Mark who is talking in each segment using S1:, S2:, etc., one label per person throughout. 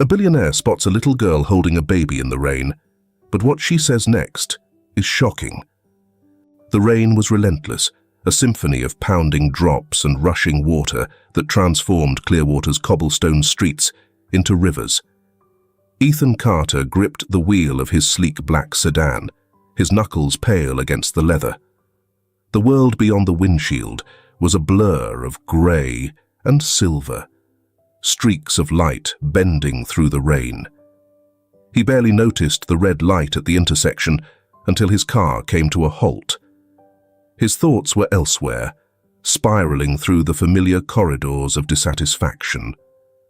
S1: A billionaire spots a little girl holding a baby in the rain, but what she says next is shocking. The rain was relentless, a symphony of pounding drops and rushing water that transformed Clearwater's cobblestone streets into rivers. Ethan Carter gripped the wheel of his sleek black sedan, his knuckles pale against the leather. The world beyond the windshield was a blur of grey and silver, streaks of light bending through the rain. He barely noticed the red light at the intersection until his car came to a halt. His thoughts were elsewhere, spiraling through the familiar corridors of dissatisfaction.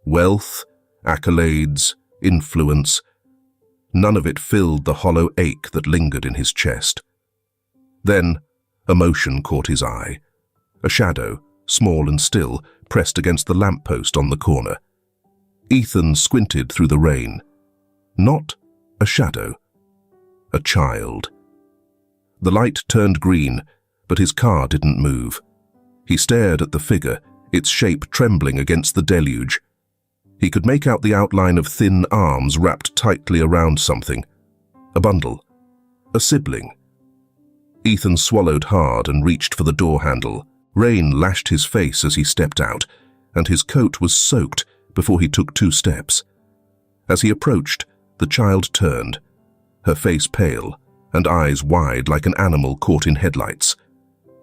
S1: Wealth, accolades, influence. None of it filled the hollow ache that lingered in his chest. Then, emotion caught his eye. A shadow, small and still, pressed against the lamppost on the corner. Ethan squinted through the rain. Not a shadow. A child. The light turned green, but his car didn't move. He stared at the figure, its shape trembling against the deluge. He could make out the outline of thin arms wrapped tightly around something. A bundle. A sibling. Ethan swallowed hard and reached for the door handle. Rain lashed his face as he stepped out, and his coat was soaked before he took 2 steps. As he approached, the child turned, her face pale and eyes wide like an animal caught in headlights.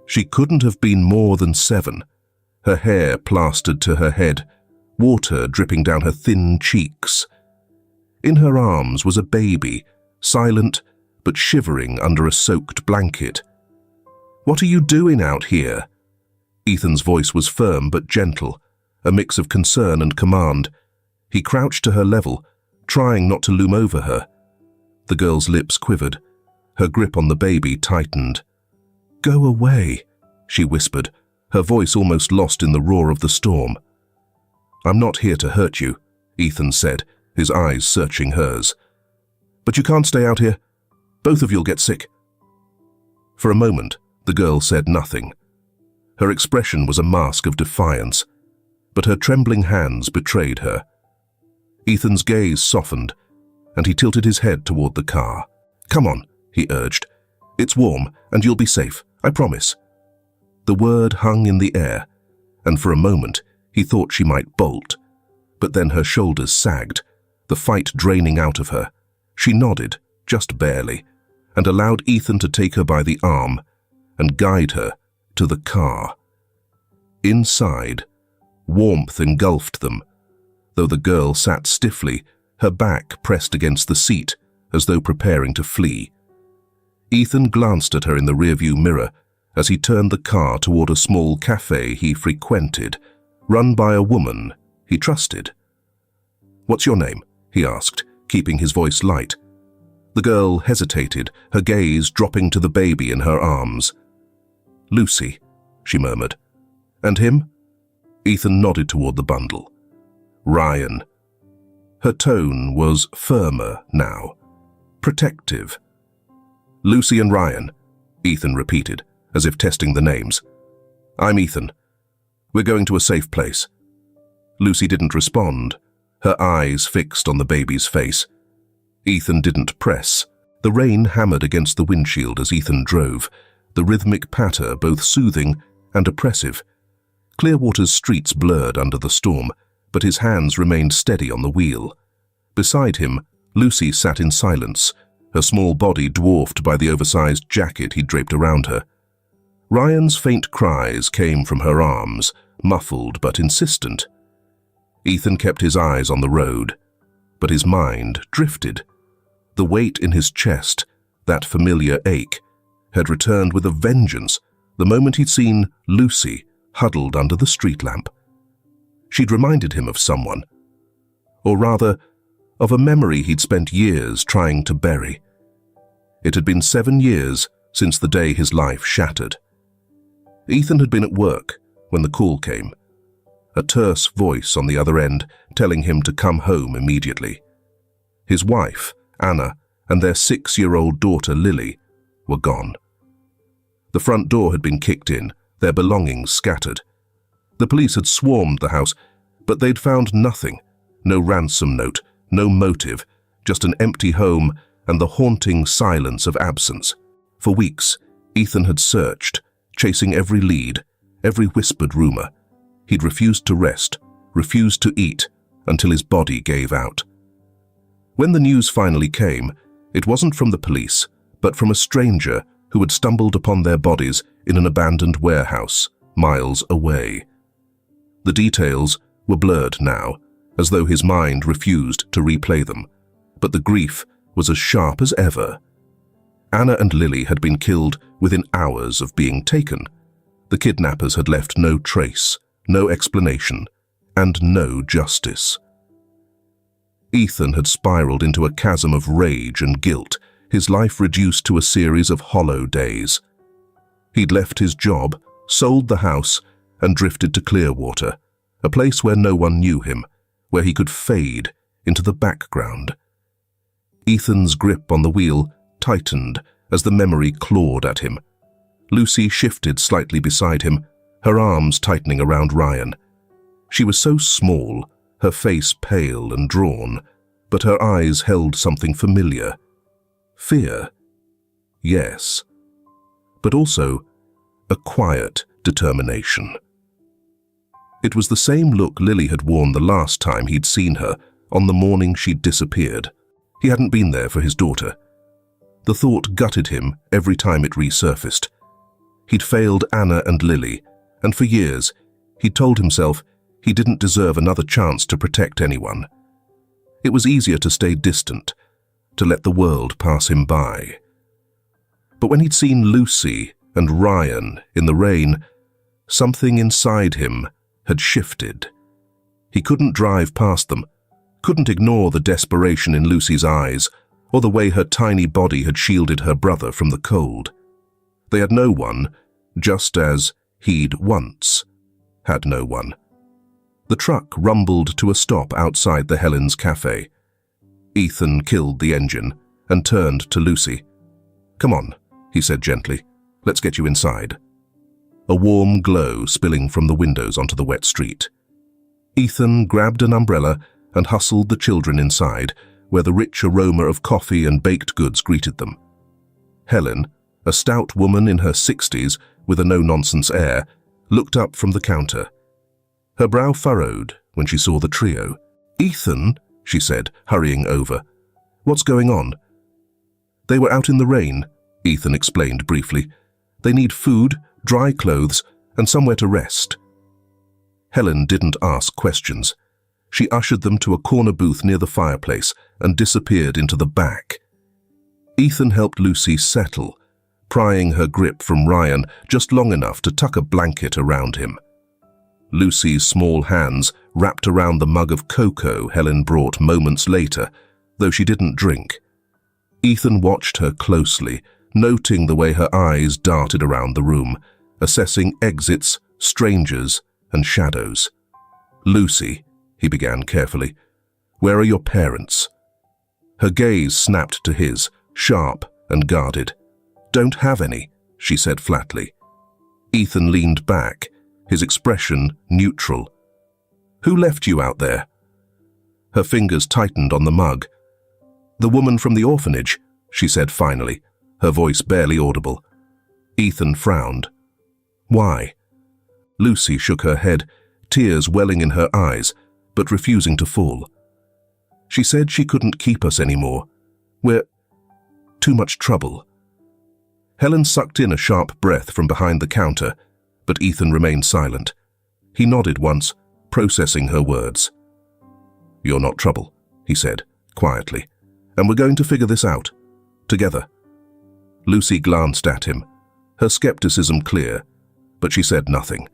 S1: She couldn't have been more than 7, her hair plastered to her head, water dripping down her thin cheeks. In her arms was a baby, silent but shivering under a soaked blanket. "What are you doing out here?" Ethan's voice was firm but gentle, a mix of concern and command. He crouched to her level, trying not to loom over her. The girl's lips quivered. Her grip on the baby tightened. "Go away," she whispered, her voice almost lost in the roar of the storm. "I'm not here to hurt you," Ethan said, his eyes searching hers. "But you can't stay out here. Both of you'll get sick." For a moment, the girl said nothing. Her expression was a mask of defiance, but her trembling hands betrayed her. Ethan's gaze softened, and he tilted his head toward the car. "Come on," he urged. "It's warm, and you'll be safe, I promise." The word hung in the air, and for a moment he thought she might bolt. But then her shoulders sagged, the fight draining out of her. She nodded, just barely, and allowed Ethan to take her by the arm and guide her to the car. Inside, warmth engulfed them, though the girl sat stiffly, her back pressed against the seat, as though preparing to flee. Ethan glanced at her in the rearview mirror as he turned the car toward a small cafe he frequented, run by a woman he trusted. "What's your name?" he asked, keeping his voice light. The girl hesitated, her gaze dropping to the baby in her arms. "Lucy," she murmured. "And him?" Ethan nodded toward the bundle. "Ryan." Her tone was firmer now, protective. "Lucy and Ryan," Ethan repeated, as if testing the names. "I'm Ethan. We're going to a safe place." Lucy didn't respond, her eyes fixed on the baby's face. Ethan didn't press. The rain hammered against the windshield as Ethan drove, the rhythmic patter both soothing and oppressive. Clearwater's streets blurred under the storm, but his hands remained steady on the wheel. Beside him, Lucy sat in silence, her small body dwarfed by the oversized jacket he'd draped around her. Ryan's faint cries came from her arms, muffled but insistent. Ethan kept his eyes on the road, but his mind drifted. The weight in his chest, that familiar ache, had returned with a vengeance the moment he'd seen Lucy huddled under the street lamp. She'd reminded him of someone, or rather, of a memory he'd spent years trying to bury. It had been 7 years since the day his life shattered. Ethan had been at work when the call came, a terse voice on the other end telling him to come home immediately. His wife, Anna, and their 6-year-old daughter, Lily, were gone. The front door had been kicked in, their belongings scattered. The police had swarmed the house, but they'd found nothing, no ransom note, no motive, just an empty home and the haunting silence of absence. For weeks, Ethan had searched, chasing every lead, every whispered rumor. He'd refused to rest, refused to eat, until his body gave out. When the news finally came, it wasn't from the police, but from a stranger who had stumbled upon their bodies in an abandoned warehouse, miles away. The details were blurred now, as though his mind refused to replay them, but the grief was as sharp as ever. Anna and Lily had been killed within hours of being taken. The kidnappers had left no trace, no explanation, and no justice. Ethan had spiraled into a chasm of rage and guilt, his life reduced to a series of hollow days. He'd left his job, sold the house, and drifted to Clearwater, a place where no one knew him, where he could fade into the background. Ethan's grip on the wheel tightened as the memory clawed at him. Lucy shifted slightly beside him, her arms tightening around Ryan. She was so small, her face pale and drawn, but her eyes held something familiar. Fear, yes, but also a quiet determination. It was the same look Lily had worn the last time he'd seen her, on the morning she'd disappeared. He hadn't been there for his daughter. The thought gutted him every time it resurfaced. He'd failed Anna and Lily, and for years he'd told himself he didn't deserve another chance to protect anyone. It was easier to stay distant, to let the world pass him by. But when he'd seen Lucy and Ryan in the rain, something inside him had shifted. He couldn't drive past them, couldn't ignore the desperation in Lucy's eyes, or the way her tiny body had shielded her brother from the cold. They had no one, just as he'd once had no one. The truck rumbled to a stop outside the Helen's Cafe. Ethan killed the engine and turned to Lucy. "Come on," he said gently. "Let's get you inside." A warm glow spilling from the windows onto the wet street. Ethan grabbed an umbrella and hustled the children inside, where the rich aroma of coffee and baked goods greeted them. Helen, a stout woman in her 60s with a no-nonsense air, looked up from the counter. Her brow furrowed when she saw the trio. "Ethan," she said, hurrying over. "What's going on?" "They were out in the rain," Ethan explained briefly. "They need food, dry clothes, and somewhere to rest." Helen didn't ask questions. She ushered them to a corner booth near the fireplace and disappeared into the back. Ethan helped Lucy settle, prying her grip from Ryan just long enough to tuck a blanket around him. Lucy's small hands wrapped around the mug of cocoa Helen brought moments later, though she didn't drink. Ethan watched her closely, noting the way her eyes darted around the room, assessing exits, strangers, and shadows. "Lucy," he began carefully, "where are your parents?" Her gaze snapped to his, sharp and guarded. "Don't have any," she said flatly. Ethan leaned back, his expression neutral. "Who left you out there?" Her fingers tightened on the mug. "The woman from the orphanage," she said finally, her voice barely audible. Ethan frowned. "Why?" Lucy shook her head, tears welling in her eyes, but refusing to fall. "She said she couldn't keep us anymore. We're too much trouble." Helen sucked in a sharp breath from behind the counter, but Ethan remained silent. He nodded once, processing her words. "You're not trouble," he said, quietly, "and we're going to figure this out. Together." Lucy glanced at him, her skepticism clear, but she said nothing.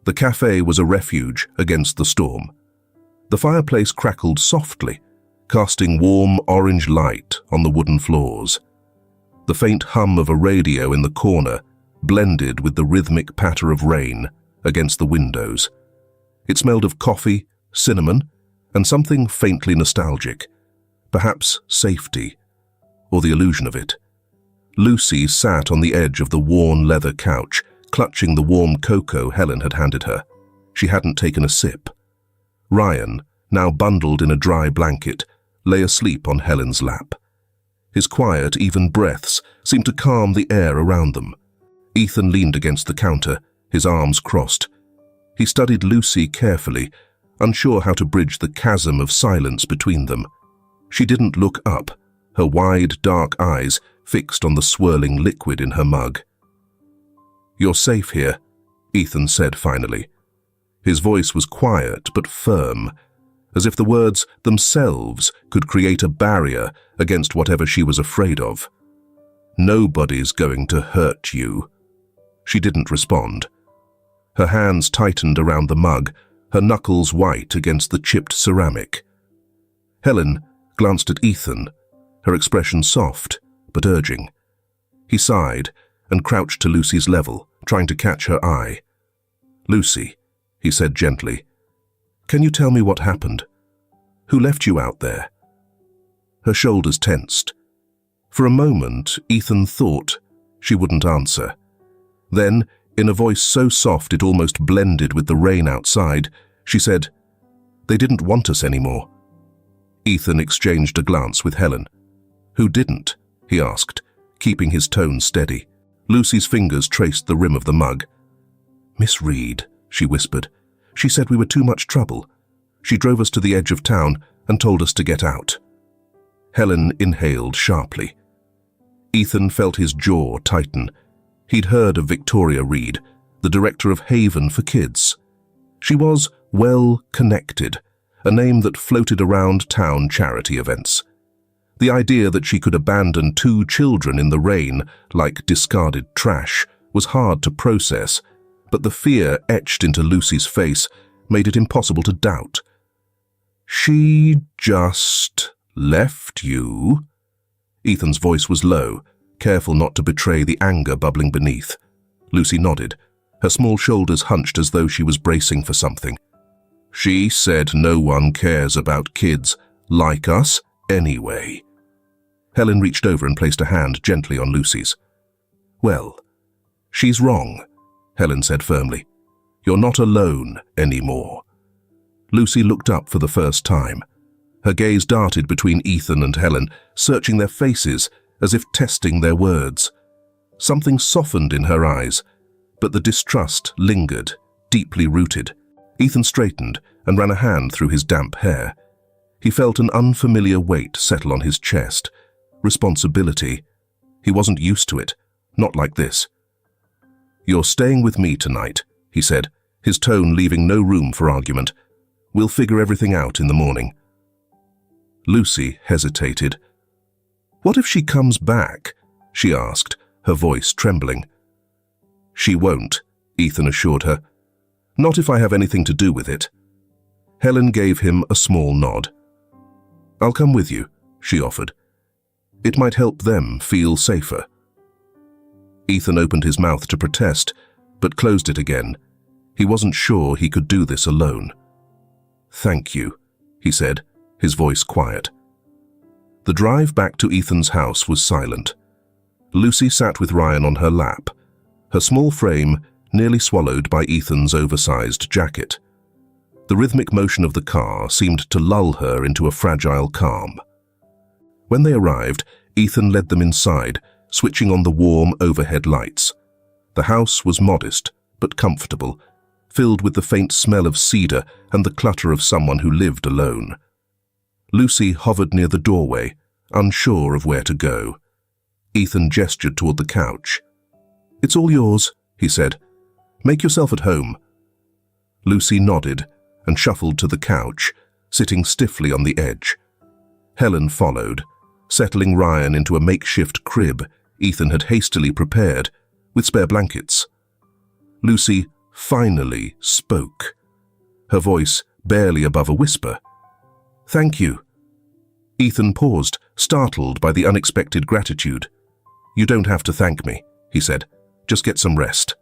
S1: The cafe was a refuge against the storm. The fireplace crackled softly, casting warm orange light on the wooden floors. The faint hum of a radio in the corner blended with the rhythmic patter of rain against the windows. It smelled of coffee, cinnamon, and something faintly nostalgic, perhaps safety, or the illusion of it. Lucy sat on the edge of the worn leather couch, clutching the warm cocoa Helen had handed her. She hadn't taken a sip. Ryan, now bundled in a dry blanket, lay asleep on Helen's lap. His quiet, even breaths seemed to calm the air around them. Ethan leaned against the counter, his arms crossed. He studied Lucy carefully, unsure how to bridge the chasm of silence between them. She didn't look up, her wide, dark eyes fixed on the swirling liquid in her mug. "You're safe here," Ethan said finally. His voice was quiet but firm, as if the words themselves could create a barrier against whatever she was afraid of. "Nobody's going to hurt you." She didn't respond. Her hands tightened around the mug, her knuckles white against the chipped ceramic. Helen glanced at Ethan, her expression soft but urging. He sighed and crouched to Lucy's level, trying to catch her eye. "Lucy," he said gently, "can you tell me what happened? Who left you out there?" Her shoulders tensed. For a moment, Ethan thought she wouldn't answer. Then, in a voice so soft it almost blended with the rain outside, she said, "They didn't want us anymore." Ethan exchanged a glance with Helen. "Who didn't?" he asked, keeping his tone steady. Lucy's fingers traced the rim of the mug. "Miss Reed," she whispered. "She said we were too much trouble. She drove us to the edge of town and told us to get out." Helen inhaled sharply. Ethan felt his jaw tighten. He'd heard of Victoria Reed, the director of Haven for Kids. She was well connected, a name that floated around town charity events. The idea that she could abandon 2 children in the rain like discarded trash was hard to process, but the fear etched into Lucy's face made it impossible to doubt. "She just left you?" Ethan's voice was low, careful not to betray the anger bubbling beneath. Lucy nodded, her small shoulders hunched as though she was bracing for something. "She said no one cares about kids like us anyway." Helen reached over and placed a hand gently on Lucy's. "Well, she's wrong," Helen said firmly. "You're not alone anymore." Lucy looked up for the first time. Her gaze darted between Ethan and Helen, searching their faces as if testing their words. Something softened in her eyes, but the distrust lingered, deeply rooted. Ethan straightened and ran a hand through his damp hair. He felt an unfamiliar weight settle on his chest. Responsibility. He wasn't used to it, not like this. "You're staying with me tonight," he said, his tone leaving no room for argument. "We'll figure everything out in the morning." Lucy hesitated. "What if she comes back?" she asked, her voice trembling. "She won't," Ethan assured her. "Not if I have anything to do with it." Helen gave him a small nod. "I'll come with you," she offered. "It might help them feel safer." Ethan opened his mouth to protest, but closed it again. He wasn't sure he could do this alone. "Thank you," he said, his voice quiet. The drive back to Ethan's house was silent. Lucy sat with Ryan on her lap, her small frame nearly swallowed by Ethan's oversized jacket. The rhythmic motion of the car seemed to lull her into a fragile calm. When they arrived, Ethan led them inside, switching on the warm overhead lights. The house was modest, but comfortable, filled with the faint smell of cedar and the clutter of someone who lived alone. Lucy hovered near the doorway, unsure of where to go. Ethan gestured toward the couch. "It's all yours," he said. "Make yourself at home." Lucy nodded and shuffled to the couch, sitting stiffly on the edge. Helen followed, settling Ryan into a makeshift crib Ethan had hastily prepared, with spare blankets. Lucy finally spoke, her voice barely above a whisper. "Thank you." Ethan paused, startled by the unexpected gratitude. "You don't have to thank me," he said. "Just get some rest."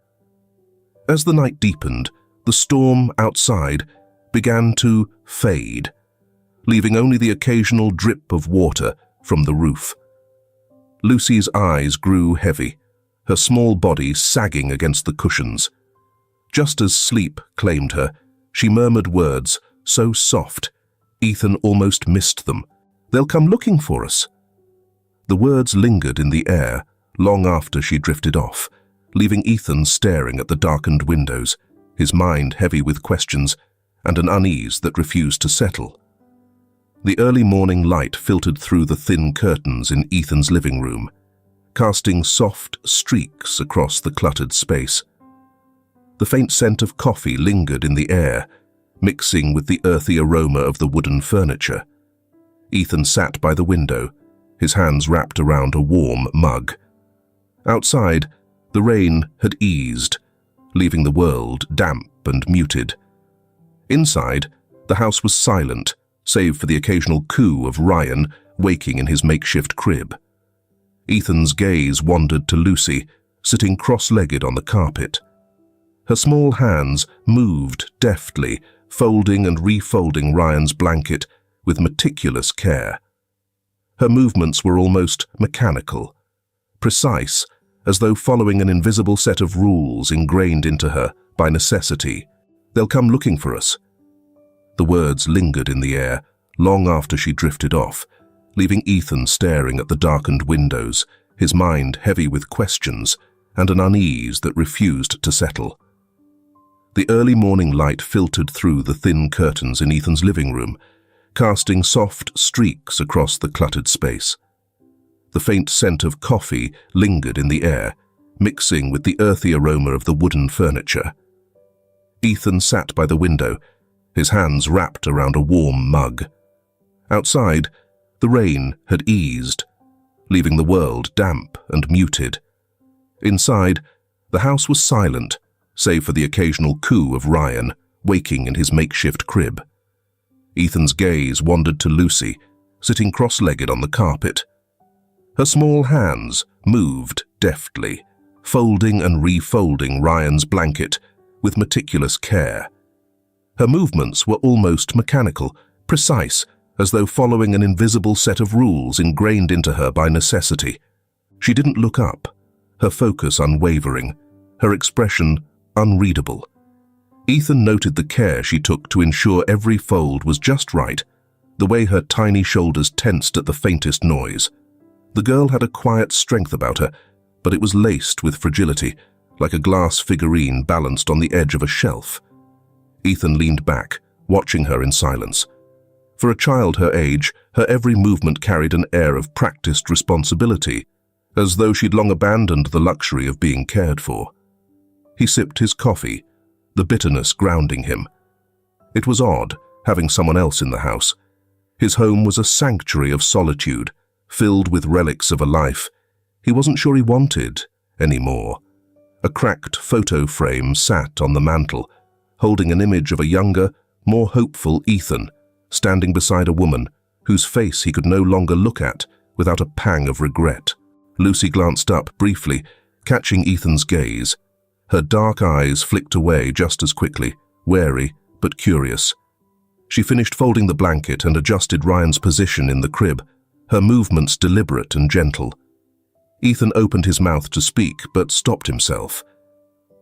S1: As the night deepened, the storm outside began to fade, leaving only the occasional drip of water from the roof. Lucy's eyes grew heavy, her small body sagging against the cushions. Just as sleep claimed her, she murmured words so soft Ethan almost missed them. "They'll come looking for us." The words lingered in the air long after she drifted off, leaving Ethan staring at the darkened windows, his mind heavy with questions and an unease that refused to settle. The early morning light filtered through the thin curtains in Ethan's living room, casting soft streaks across the cluttered space. The faint scent of coffee lingered in the air, mixing with the earthy aroma of the wooden furniture. Ethan sat by the window, his hands wrapped around a warm mug. Outside, the rain had eased, leaving the world damp and muted. Inside, the house was silent, save for the occasional coo of Ryan waking in his makeshift crib. Ethan's gaze wandered to Lucy, sitting cross-legged on the carpet. Her small hands moved deftly, folding and refolding Ryan's blanket with meticulous care. Her movements were almost mechanical, precise, as though following an invisible set of rules ingrained into her by necessity. "They'll come looking for us." The words lingered in the air long after she drifted off, leaving Ethan staring at the darkened windows, his mind heavy with questions and an unease that refused to settle. The early morning light filtered through the thin curtains in Ethan's living room, casting soft streaks across the cluttered space. The faint scent of coffee lingered in the air, mixing with the earthy aroma of the wooden furniture. Ethan sat by the window, his hands wrapped around a warm mug. Outside, the rain had eased, leaving the world damp and muted. Inside, the house was silent, save for the occasional coo of Ryan waking in his makeshift crib. Ethan's gaze wandered to Lucy, sitting cross-legged on the carpet. Her small hands moved deftly, folding and refolding Ryan's blanket with meticulous care. Her movements were almost mechanical, precise, as though following an invisible set of rules ingrained into her by necessity. She didn't look up, her focus unwavering, her expression unreadable. Ethan noted the care she took to ensure every fold was just right, the way her tiny shoulders tensed at the faintest noise. The girl had a quiet strength about her, but it was laced with fragility, like a glass figurine balanced on the edge of a shelf. Ethan leaned back, watching her in silence. For a child her age, her every movement carried an air of practiced responsibility, as though she'd long abandoned the luxury of being cared for. He sipped his coffee, the bitterness grounding him. It was odd, having someone else in the house. His home was a sanctuary of solitude, filled with relics of a life he wasn't sure he wanted anymore. A cracked photo frame sat on the mantel, holding an image of a younger, more hopeful Ethan, standing beside a woman whose face he could no longer look at without a pang of regret. Lucy glanced up briefly, catching Ethan's gaze. Her dark eyes flicked away just as quickly, wary but curious. She finished folding the blanket and adjusted Ryan's position in the crib, her movements deliberate and gentle. Ethan opened his mouth to speak, but stopped himself.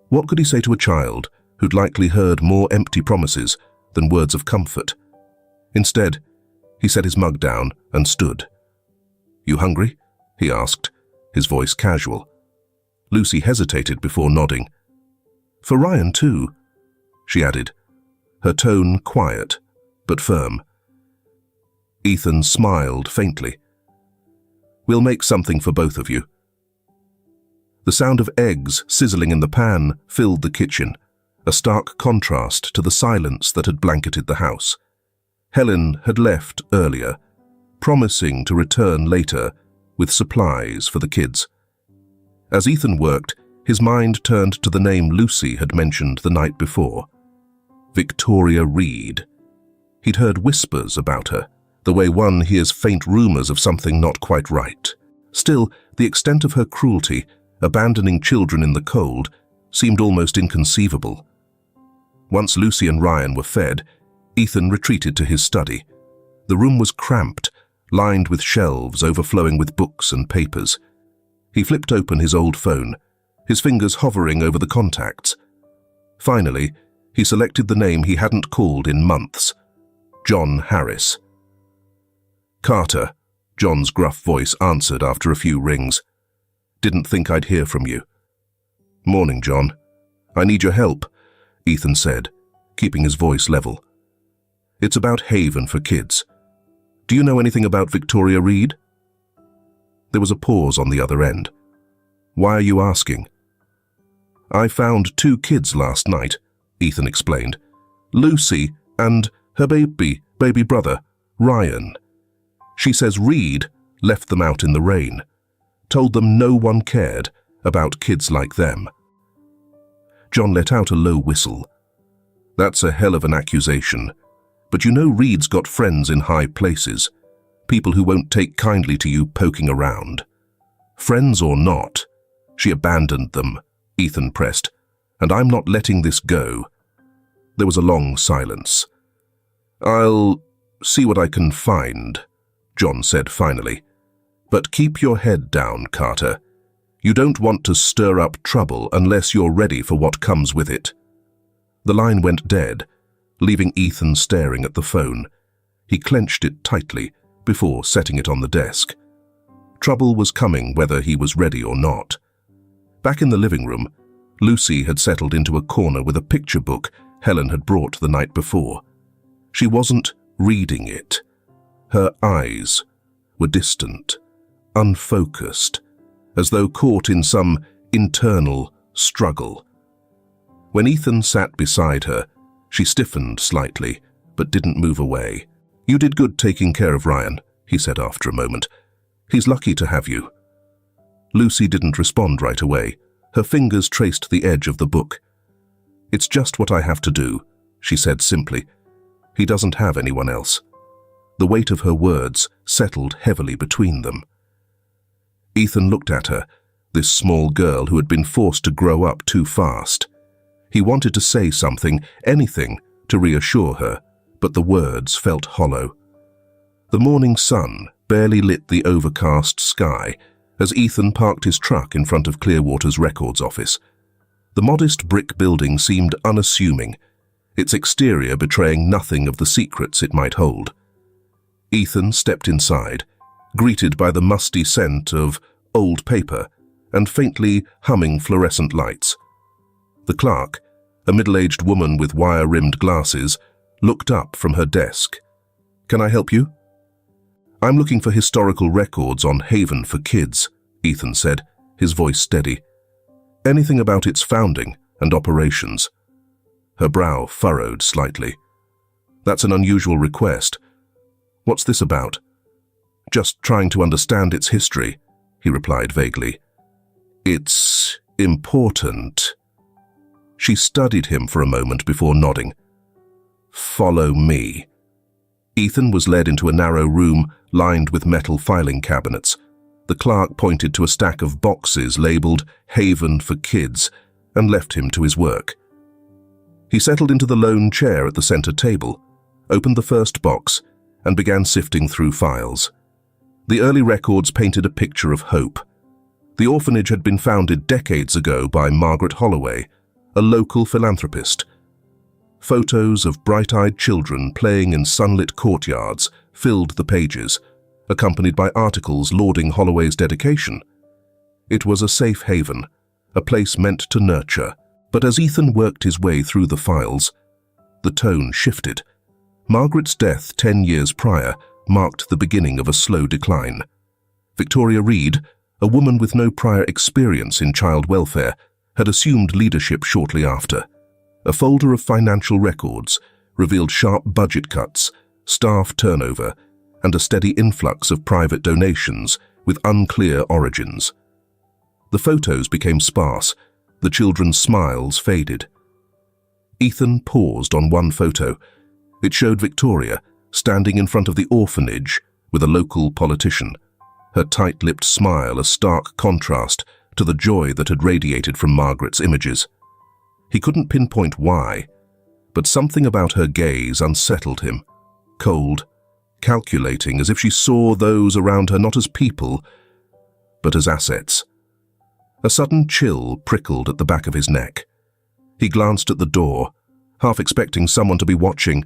S1: What could he say to a child who'd likely heard more empty promises than words of comfort? Instead, he set his mug down and stood. "You hungry?" he asked, his voice casual. Lucy hesitated before nodding. "For Ryan too," she added, her tone quiet but firm. Ethan smiled faintly. "We'll make something for both of you." The sound of eggs sizzling in the pan filled the kitchen, a stark contrast to the silence that had blanketed the house. Helen had left earlier, promising to return later with supplies for the kids. As Ethan worked, his mind turned to the name Lucy had mentioned the night before. Victoria Reed. He'd heard whispers about her, the way one hears faint rumors of something not quite right. Still, the extent of her cruelty, abandoning children in the cold, seemed almost inconceivable. Once Lucy and Ryan were fed, Ethan retreated to his study. The room was cramped, lined with shelves overflowing with books and papers. He flipped open his old phone, his fingers hovering over the contacts. Finally, he selected the name he hadn't called in months. John Harris. "Carter," John's gruff voice answered after a few rings. "Didn't think I'd hear from you." "Morning, John. I need your help," Ethan said, keeping his voice level. "It's about Haven for Kids. Do you know anything about Victoria Reed?" There was a pause on the other end. "Why are you asking?" "I found 2 kids last night," Ethan explained. "Lucy and her baby brother, Ryan. She says Reed left them out in the rain, told them no one cared about kids like them." John let out a low whistle. "That's a hell of an accusation. But you know Reed's got friends in high places, people who won't take kindly to you poking around. Friends or not, she abandoned them," Ethan pressed, "and I'm not letting this go." There was a long silence. "I'll see what I can find," John said finally. "But keep your head down, Carter. You don't want to stir up trouble unless you're ready for what comes with it." The line went dead, leaving Ethan staring at the phone. He clenched it tightly before setting it on the desk. Trouble was coming whether he was ready or not. Back in the living room, Lucy had settled into a corner with a picture book Helen had brought the night before. She wasn't reading it. Her eyes were distant, unfocused, as though caught in some internal struggle. When Ethan sat beside her, she stiffened slightly, but didn't move away. "You did good taking care of Ryan," he said after a moment. "He's lucky to have you." Lucy didn't respond right away. Her fingers traced the edge of the book. "It's just what I have to do," she said simply. "He doesn't have anyone else." The weight of her words settled heavily between them. Ethan looked at her, this small girl who had been forced to grow up too fast. He wanted to say something, anything, to reassure her, but the words felt hollow. The morning sun barely lit the overcast sky as Ethan parked his truck in front of Clearwater's records office. The modest brick building seemed unassuming, its exterior betraying nothing of the secrets it might hold. Ethan stepped inside, greeted by the musty scent of old paper and faintly humming fluorescent lights. The clerk, a middle-aged woman with wire-rimmed glasses, looked up from her desk. "Can I help you?" "I'm looking for historical records on Haven for Kids," Ethan said, his voice steady. "Anything about its founding and operations." Her brow furrowed slightly. "That's an unusual request. What's this about?" "Just trying to understand its history," he replied vaguely. "It's important." She studied him for a moment before nodding. "Follow me." Ethan was led into a narrow room lined with metal filing cabinets. The clerk pointed to a stack of boxes labeled Haven for Kids and left him to his work. He settled into the lone chair at the center table, opened the first box, and began sifting through files. The early records painted a picture of hope. The orphanage had been founded decades ago by Margaret Holloway, a local philanthropist. Photos of bright-eyed children playing in sunlit courtyards filled the pages, accompanied by articles lauding Holloway's dedication. It was a safe haven, a place meant to nurture. But as Ethan worked his way through the files, the tone shifted. Margaret's death 10 years prior marked the beginning of a slow decline. Victoria Reed, a woman with no prior experience in child welfare, had assumed leadership shortly after. A folder of financial records revealed sharp budget cuts, staff turnover, and a steady influx of private donations with unclear origins. The photos became sparse, the children's smiles faded. Ethan paused on one photo. It showed Victoria standing in front of the orphanage with a local politician, her tight-lipped smile a stark contrast to the joy that had radiated from Margaret's images. He couldn't pinpoint why, but something about her gaze unsettled him, cold, calculating, as if she saw those around her not as people, but as assets. A sudden chill prickled at the back of his neck. He glanced at the door, half expecting someone to be watching,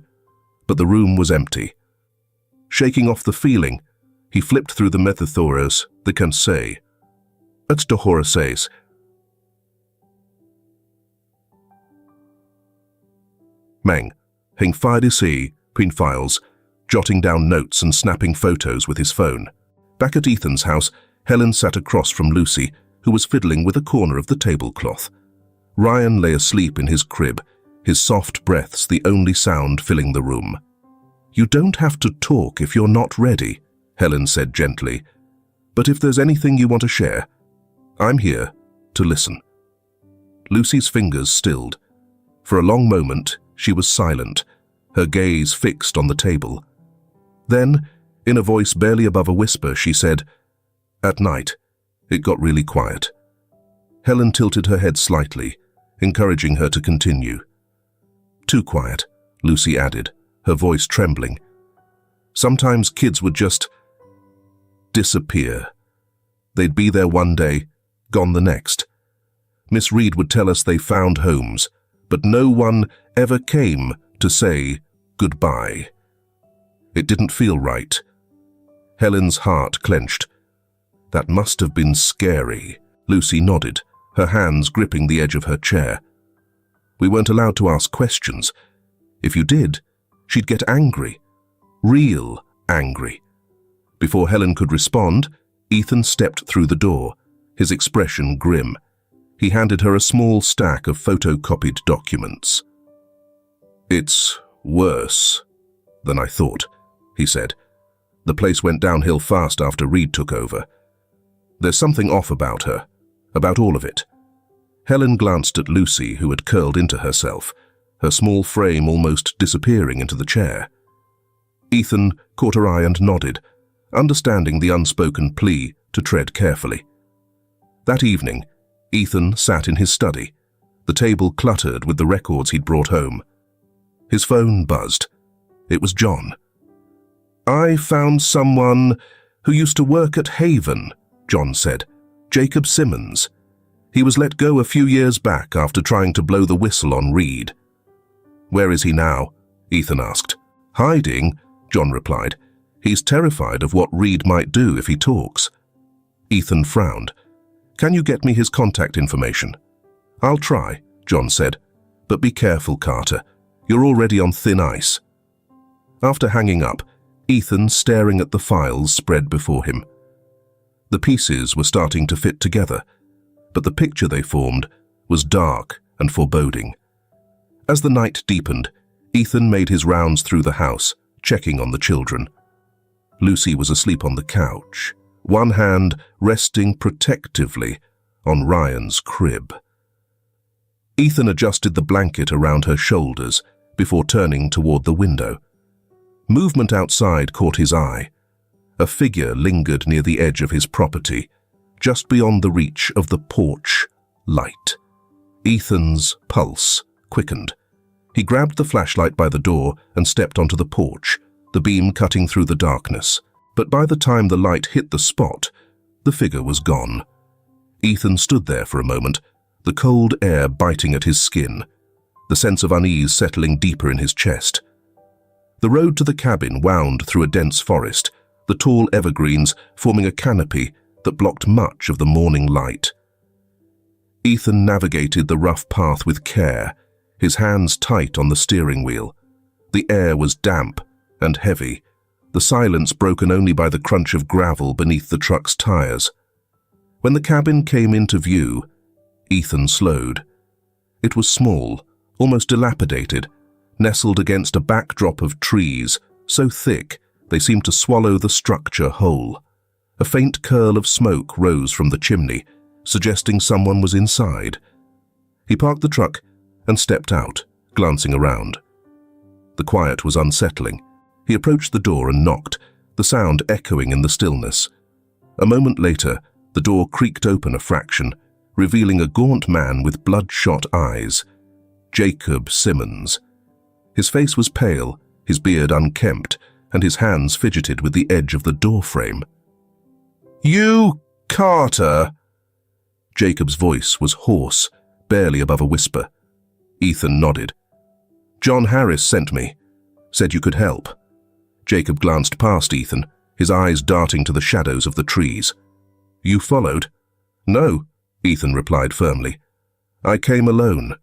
S1: but the room was empty. Shaking off the feeling, he flipped through the methethores, the Kansei. It's de Horaces. Meng, hing Fidesi, Queen Files, jotting down notes and snapping photos with his phone. Back at Ethan's house, Helen sat across from Lucy, who was fiddling with a corner of the tablecloth. Ryan lay asleep in his crib, his soft breaths the only sound filling the room. "You don't have to talk if you're not ready," Helen said gently. "But if there's anything you want to share, I'm here to listen." Lucy's fingers stilled. For a long moment, she was silent, her gaze fixed on the table. Then, in a voice barely above a whisper, she said, "At night, it got really quiet." Helen tilted her head slightly, encouraging her to continue. "Too quiet," Lucy added, her voice trembling. "Sometimes kids would just disappear. They'd be there one day, gone the next. Miss Reed would tell us they found homes, but no one ever came to say goodbye. It didn't feel right." Helen's heart clenched. "That must have been scary." Lucy nodded, her hands gripping the edge of her chair. "We weren't allowed to ask questions. If you did, she'd get angry. Real angry." Before Helen could respond, Ethan stepped through the door, his expression grim. He handed her a small stack of photocopied documents. "It's worse than I thought," he said. "The place went downhill fast after Reed took over. There's something off about her, about all of it." Helen glanced at Lucy, who had curled into herself, her small frame almost disappearing into the chair. Ethan caught her eye and nodded, understanding the unspoken plea to tread carefully. That evening, Ethan sat in his study, the table cluttered with the records he'd brought home. His phone buzzed. It was John. "I found someone who used to work at Haven," John said. "Jacob Simmons. He was let go a few years back after trying to blow the whistle on Reed." "Where is he now?" Ethan asked. "Hiding," John replied. "He's terrified of what Reed might do if he talks." Ethan frowned. "Can you get me his contact information?" "I'll try," John said. "But be careful, Carter. You're already on thin ice." After hanging up, Ethan staring at the files spread before him. The pieces were starting to fit together, but the picture they formed was dark and foreboding. As the night deepened, Ethan made his rounds through the house, checking on the children. Lucy was asleep on the couch, one hand resting protectively on Ryan's crib. Ethan adjusted the blanket around her shoulders before turning toward the window. Movement outside caught his eye. A figure lingered near the edge of his property, just beyond the reach of the porch light. Ethan's pulse quickened. He grabbed the flashlight by the door and stepped onto the porch, the beam cutting through the darkness. But by the time the light hit the spot, the figure was gone. Ethan stood there for a moment, the cold air biting at his skin, the sense of unease settling deeper in his chest. The road to the cabin wound through a dense forest, the tall evergreens forming a canopy that blocked much of the morning light. Ethan navigated the rough path with care, his hands tight on the steering wheel. The air was damp and heavy, the silence broken only by the crunch of gravel beneath the truck's tires. When the cabin came into view, Ethan slowed. It was small, almost dilapidated, nestled against a backdrop of trees, so thick they seemed to swallow the structure whole. A faint curl of smoke rose from the chimney, suggesting someone was inside. He parked the truck and stepped out, glancing around. The quiet was unsettling. He approached the door and knocked, the sound echoing in the stillness. A moment later, the door creaked open a fraction, revealing a gaunt man with bloodshot eyes. Jacob Simmons. His face was pale, his beard unkempt, and his hands fidgeted with the edge of the doorframe. "You, Carter!" Jacob's voice was hoarse, barely above a whisper. Ethan nodded. "John Harris sent me. said you could help. Jacob glanced past Ethan, his eyes darting to the shadows of the trees. You followed? No, Ethan replied firmly. I came alone.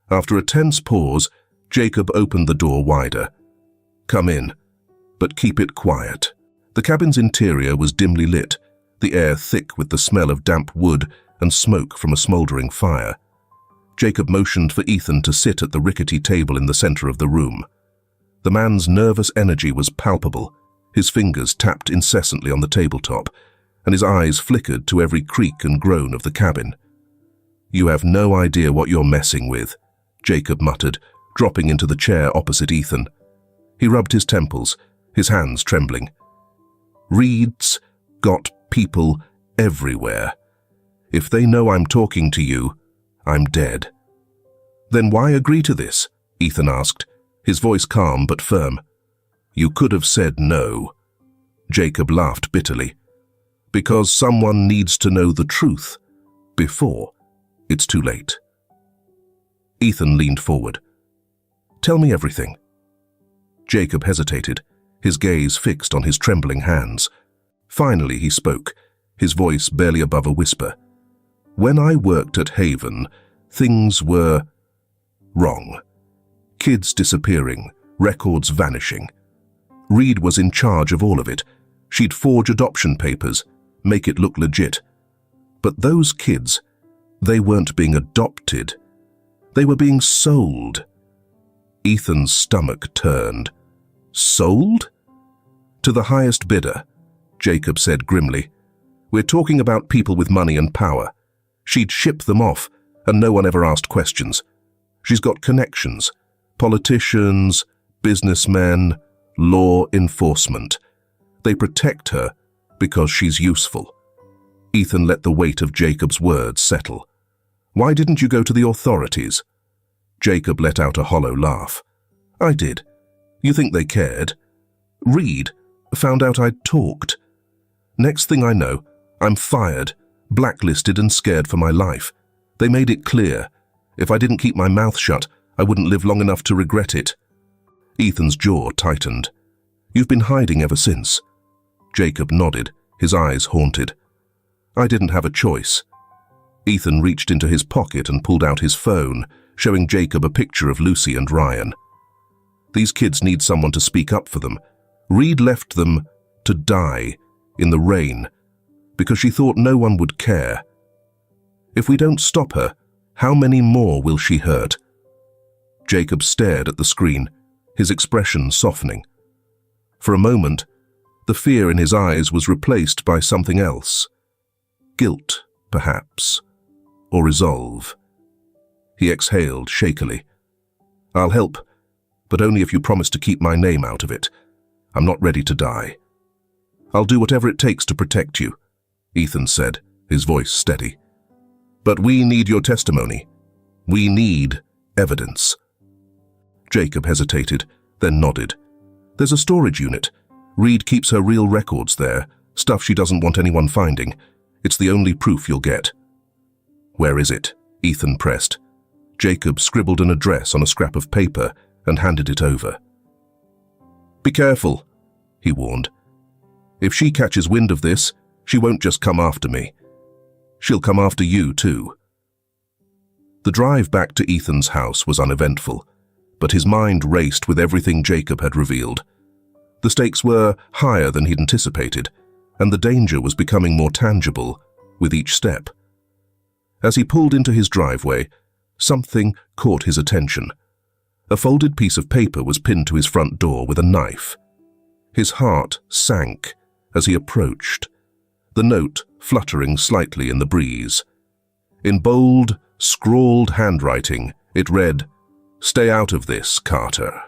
S1: After a tense pause, Jacob opened the door wider. Come in, but keep it quiet. The cabin's interior was dimly lit, the air thick with the smell of damp wood and smoke from a smouldering fire. Jacob motioned for Ethan to sit at the rickety table in the center of the room. The man's nervous energy was palpable. His fingers tapped incessantly on the tabletop, and his eyes flickered to every creak and groan of the cabin. You have no idea what you're messing with, Jacob muttered, dropping into the chair opposite Ethan. He rubbed his temples, his hands trembling. Reed's got people everywhere. If they know I'm talking to you, I'm dead. Then why agree to this? Ethan asked, his voice calm but firm. You could have said no. Jacob laughed bitterly. Because someone needs to know the truth before it's too late. Ethan leaned forward. Tell me everything. Jacob hesitated, his gaze fixed on his trembling hands. Finally he spoke, his voice barely above a whisper. When I worked at Haven, things were wrong. Kids disappearing, records vanishing. Reed was in charge of all of it. She'd forge adoption papers, make it look legit. But those kids, they weren't being adopted. They were being sold. Ethan's stomach turned. Sold? To the highest bidder, Jacob said grimly. We're talking about people with money and power. She'd ship them off, and no one ever asked questions. She's got connections. Politicians, businessmen, law enforcement. They protect her because she's useful. Ethan let the weight of Jacob's words settle. Why didn't you go to the authorities? Jacob let out a hollow laugh. I did. You think they cared? Reed found out I'd talked. Next thing I know, I'm fired, blacklisted and scared for my life. They made it clear. If I didn't keep my mouth shut, I wouldn't live long enough to regret it. Ethan's jaw tightened. You've been hiding ever since. Jacob nodded, his eyes haunted. I didn't have a choice. Ethan reached into his pocket and pulled out his phone, showing Jacob a picture of Lucy and Ryan. These kids need someone to speak up for them. Reed left them to die in the rain because she thought no one would care. If we don't stop her, how many more will she hurt? Jacob stared at the screen, his expression softening. For a moment, the fear in his eyes was replaced by something else. Guilt, perhaps, or resolve. He exhaled shakily. I'll help, but only if you promise to keep my name out of it. I'm not ready to die. I'll do whatever it takes to protect you, Ethan said, his voice steady. But we need your testimony. We need evidence. Jacob hesitated, then nodded. There's a storage unit. Reed keeps her real records there, stuff she doesn't want anyone finding. It's the only proof you'll get. Where is it? Ethan pressed. Jacob scribbled an address on a scrap of paper and handed it over. Be careful, he warned. If she catches wind of this, she won't just come after me. She'll come after you too. The drive back to Ethan's house was uneventful, but his mind raced with everything Jacob had revealed. The stakes were higher than he'd anticipated, and the danger was becoming more tangible with each step. As he pulled into his driveway, something caught his attention. A folded piece of paper was pinned to his front door with a knife. His heart sank as he approached, the note fluttering slightly in the breeze. In bold, scrawled handwriting, it read, "Stay out of this, Carter."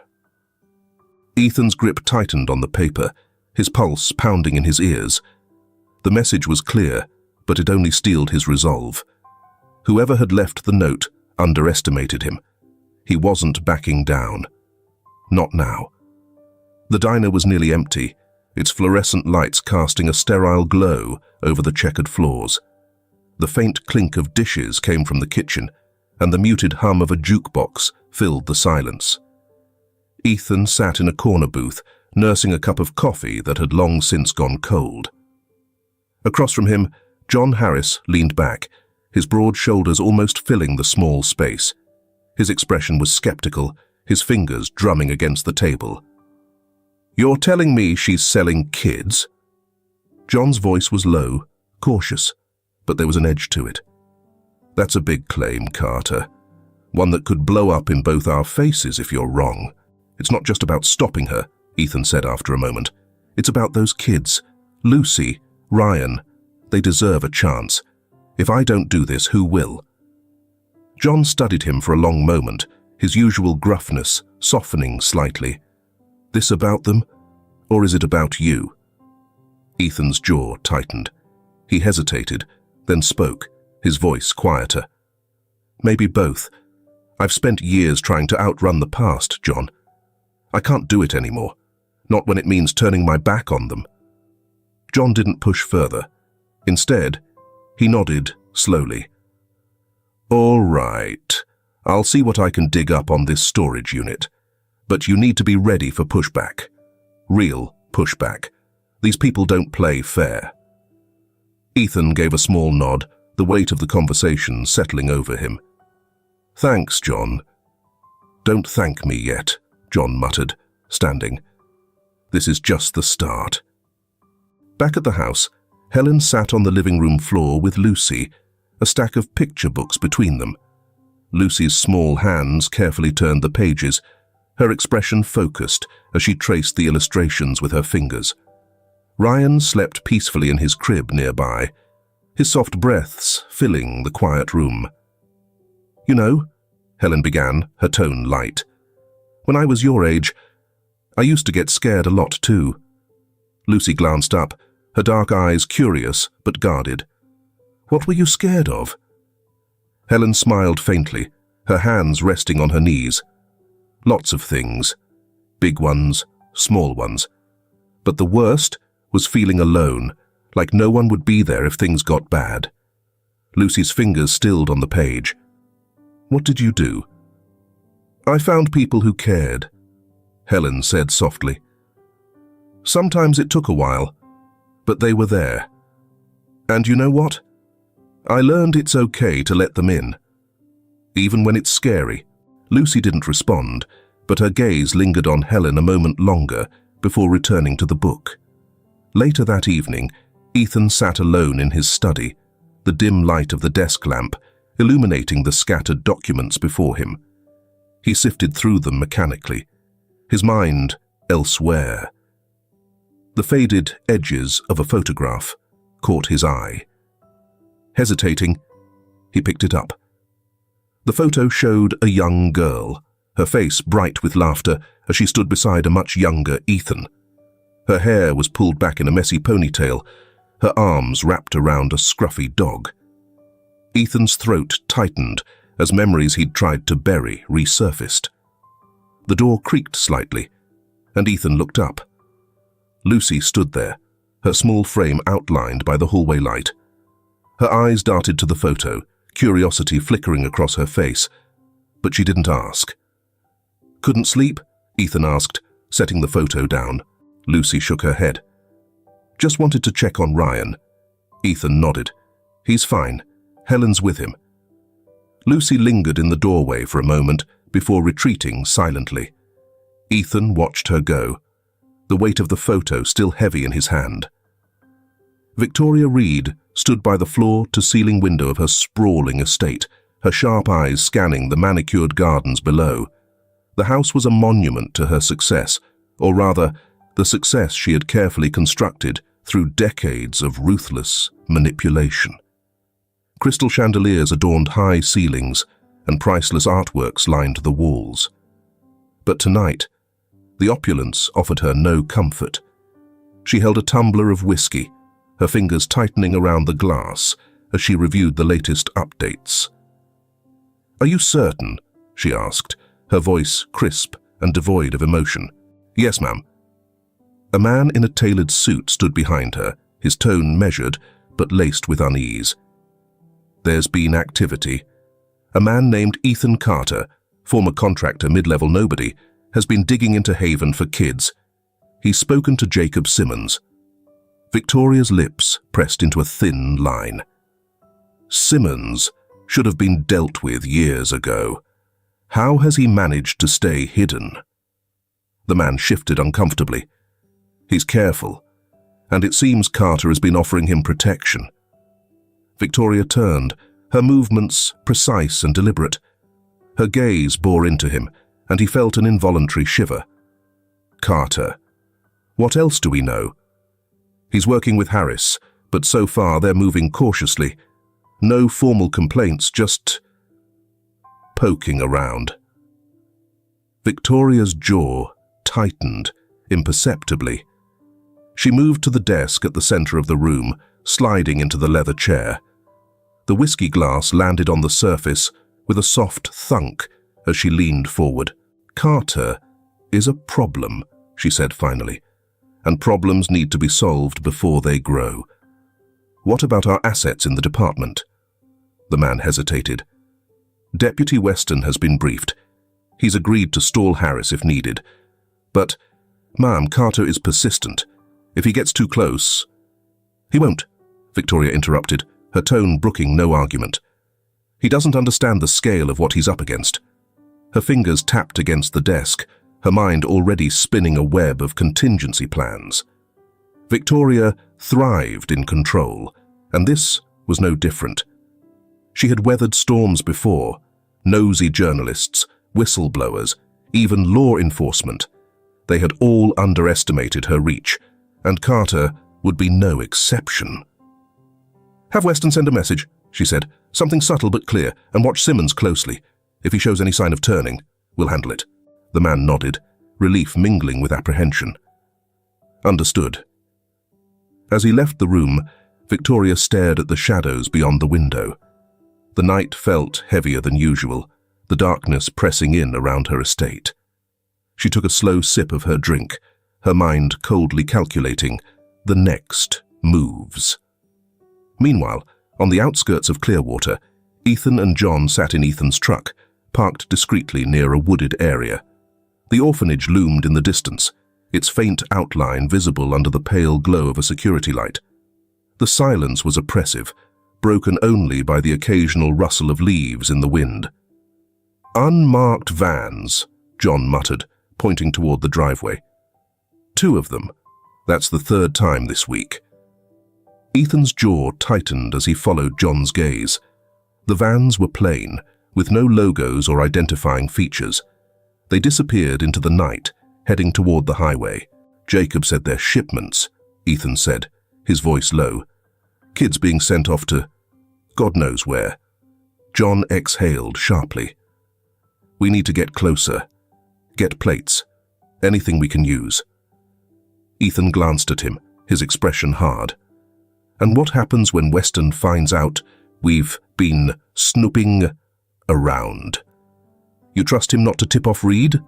S1: Ethan's grip tightened on the paper, his pulse pounding in his ears. The message was clear, but it only steeled his resolve. Whoever had left the note underestimated him. He wasn't backing down. Not now. The diner was nearly empty, its fluorescent lights casting a sterile glow over the checkered floors. The faint clink of dishes came from the kitchen, and the muted hum of a jukebox filled the silence. Ethan sat in a corner booth, nursing a cup of coffee that had long since gone cold. Across from him, John Harris leaned back, his broad shoulders almost filling the small space. His expression was skeptical, his fingers drumming against the table. "You're telling me she's selling kids?" John's voice was low, cautious, but there was an edge to it. "That's a big claim, Carter. One that could blow up in both our faces if you're wrong. It's not just about stopping her," Ethan said after a moment. "It's about those kids. Lucy, Ryan. They deserve a chance. If I don't do this, who will?" John studied him for a long moment, his usual gruffness softening slightly. "This about them, or is it about you?" Ethan's jaw tightened. He hesitated, then spoke, his voice quieter. "Maybe both. I've spent years trying to outrun the past, John. I can't do it anymore, not when it means turning my back on them." John didn't push further. Instead, he nodded slowly. "All right, I'll see what I can dig up on this storage unit. But you need to be ready for pushback. Real pushback. These people don't play fair." Ethan gave a small nod, the weight of the conversation settling over him. "Thanks, John." "Don't thank me yet," John muttered, standing. "This is just the start." Back at the house, Helen sat on the living room floor with Lucy, a stack of picture books between them. Lucy's small hands carefully turned the pages, her expression focused as she traced the illustrations with her fingers. Ryan slept peacefully in his crib nearby, his soft breaths filling the quiet room. "You know," Helen began, her tone light, "when I was your age, I used to get scared a lot too." Lucy glanced up, her dark eyes curious but guarded. "What were you scared of?" Helen smiled faintly, her hands resting on her knees. "Lots of things. Big ones, small ones. But the worst was feeling alone, like no one would be there if things got bad." Lucy's fingers stilled on the page. "What did you do?" "I found people who cared," Helen said softly. "Sometimes it took a while, but they were there. And you know what? I learned it's okay to let them in, even when it's scary." Lucy didn't respond, but her gaze lingered on Helen a moment longer before returning to the book. Later that evening, Ethan sat alone in his study, the dim light of the desk lamp illuminating the scattered documents before him. He sifted through them mechanically, his mind elsewhere. The faded edges of a photograph caught his eye. Hesitating, he picked it up. The photo showed a young girl, her face bright with laughter as she stood beside a much younger Ethan. Her hair was pulled back in a messy ponytail, her arms wrapped around a scruffy dog. Ethan's throat tightened as memories he'd tried to bury resurfaced. The door creaked slightly, and Ethan looked up. Lucy stood there, her small frame outlined by the hallway light. Her eyes darted to the photo, curiosity flickering across her face, but she didn't ask. "Couldn't sleep?" Ethan asked, setting the photo down. Lucy shook her head. "Just wanted to check on Ryan." Ethan nodded. "He's fine. Helen's with him." Lucy lingered in the doorway for a moment before retreating silently. Ethan watched her go, the weight of the photo still heavy in his hand. Victoria Reed stood by the floor-to-ceiling window of her sprawling estate, her sharp eyes scanning the manicured gardens below. The house was a monument to her success, or rather, the success she had carefully constructed through decades of ruthless manipulation. Crystal chandeliers adorned high ceilings, and priceless artworks lined the walls. But tonight, the opulence offered her no comfort. She held a tumbler of whiskey, her fingers tightening around the glass as she reviewed the latest updates. "Are you certain?" she asked, her voice crisp and devoid of emotion. "Yes, ma'am." A man in a tailored suit stood behind her, his tone measured but laced with unease. "There's been activity. A man named Ethan Carter, former contractor, mid-level nobody, has been digging into Haven for kids. He's spoken to Jacob Simmons. Victoria's lips pressed into a thin line. Simmons should have been dealt with years ago. How has he managed to stay hidden? The man shifted uncomfortably. He's careful, and it seems Carter has been offering him protection. Victoria turned, her movements precise and deliberate. Her gaze bore into him, and he felt an involuntary shiver. Carter. What else do we know? He's working with Harris, but so far they're moving cautiously. No formal complaints, just poking around. Victoria's jaw tightened imperceptibly. She moved to the desk at the center of the room, sliding into the leather chair. The whiskey glass landed on the surface with a soft thunk as she leaned forward. Carter is a problem, she said finally, and problems need to be solved before they grow. What about our assets in the department? The man hesitated. Deputy Weston has been briefed. He's agreed to stall Harris if needed. But, ma'am, Carter is persistent. If he gets too close... He won't, Victoria interrupted, her tone brooking no argument. He doesn't understand the scale of what he's up against. Her fingers tapped against the desk, her mind already spinning a web of contingency plans. Victoria thrived in control, and this was no different. She had weathered storms before, nosy journalists, whistleblowers, even law enforcement. They had all underestimated her reach, and Carter would be no exception. "Have Weston send a message," she said. "Something subtle but clear, and watch Simmons closely. If he shows any sign of turning, we'll handle it." The man nodded, relief mingling with apprehension. Understood. As he left the room, Victoria stared at the shadows beyond the window. The night felt heavier than usual, the darkness pressing in around her estate. She took a slow sip of her drink, her mind coldly calculating the next moves. Meanwhile, on the outskirts of Clearwater, Ethan and John sat in Ethan's truck, parked discreetly near a wooded area. The orphanage loomed in the distance, its faint outline visible under the pale glow of a security light. The silence was oppressive, broken only by the occasional rustle of leaves in the wind. "Unmarked vans," John muttered, pointing toward the driveway. "2 of them. That's the 3rd time this week." Ethan's jaw tightened as he followed John's gaze. The vans were plain, with no logos or identifying features. They disappeared into the night, heading toward the highway. "Jacob said they're shipments," Ethan said, his voice low. "Kids being sent off to God knows where." John exhaled sharply. "We need to get closer. Get plates. Anything we can use." Ethan glanced at him, his expression hard. "And what happens when Weston finds out we've been snooping around? You trust him not to tip off Reed?"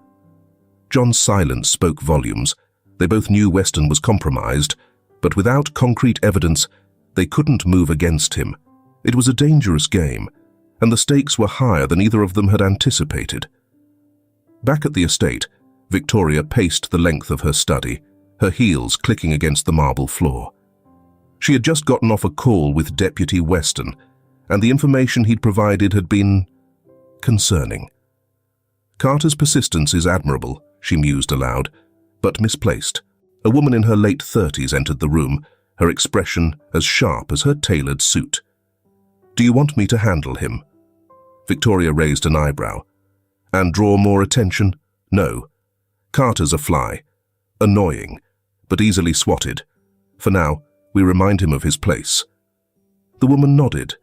S1: John's silence spoke volumes. They both knew Weston was compromised, but without concrete evidence, they couldn't move against him. It was a dangerous game, and the stakes were higher than either of them had anticipated. Back at the estate, Victoria paced the length of her study, her heels clicking against the marble floor. She had just gotten off a call with Deputy Weston, and the information he'd provided had been concerning. "Carter's persistence is admirable," she mused aloud, "but misplaced." A woman in her late 30s entered the room, her expression as sharp as her tailored suit. "Do you want me to handle him?" Victoria raised an eyebrow. "And draw more attention?" "No. Carter's a fly. Annoying, but easily swatted. For now, we remind him of his place." The woman nodded,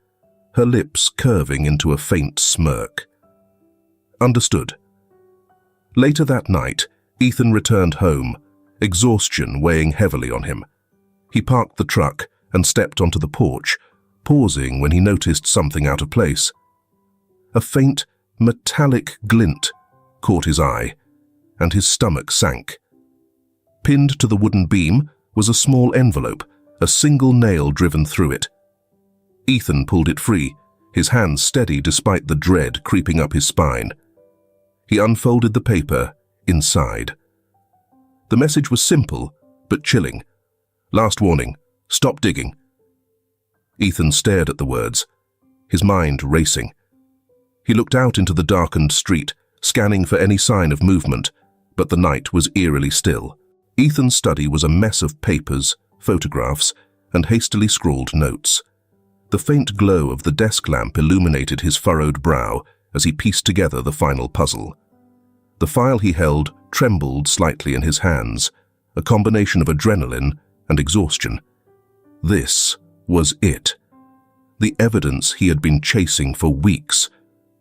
S1: her lips curving into a faint smirk. "Understood." Later that night, Ethan returned home, exhaustion weighing heavily on him. He parked the truck and stepped onto the porch, pausing when he noticed something out of place. A faint, metallic glint caught his eye, and his stomach sank. Pinned to the wooden beam was a small envelope, a single nail driven through it. Ethan pulled it free, his hands steady despite the dread creeping up his spine. He unfolded the paper, inside. The message was simple, but chilling. Last warning, stop digging. Ethan stared at the words, his mind racing. He looked out into the darkened street, scanning for any sign of movement, but the night was eerily still. Ethan's study was a mess of papers, photographs, and hastily scrawled notes. The faint glow of the desk lamp illuminated his furrowed brow as he pieced together the final puzzle. The file he held trembled slightly in his hands, a combination of adrenaline and exhaustion. This was it. The evidence he had been chasing for weeks.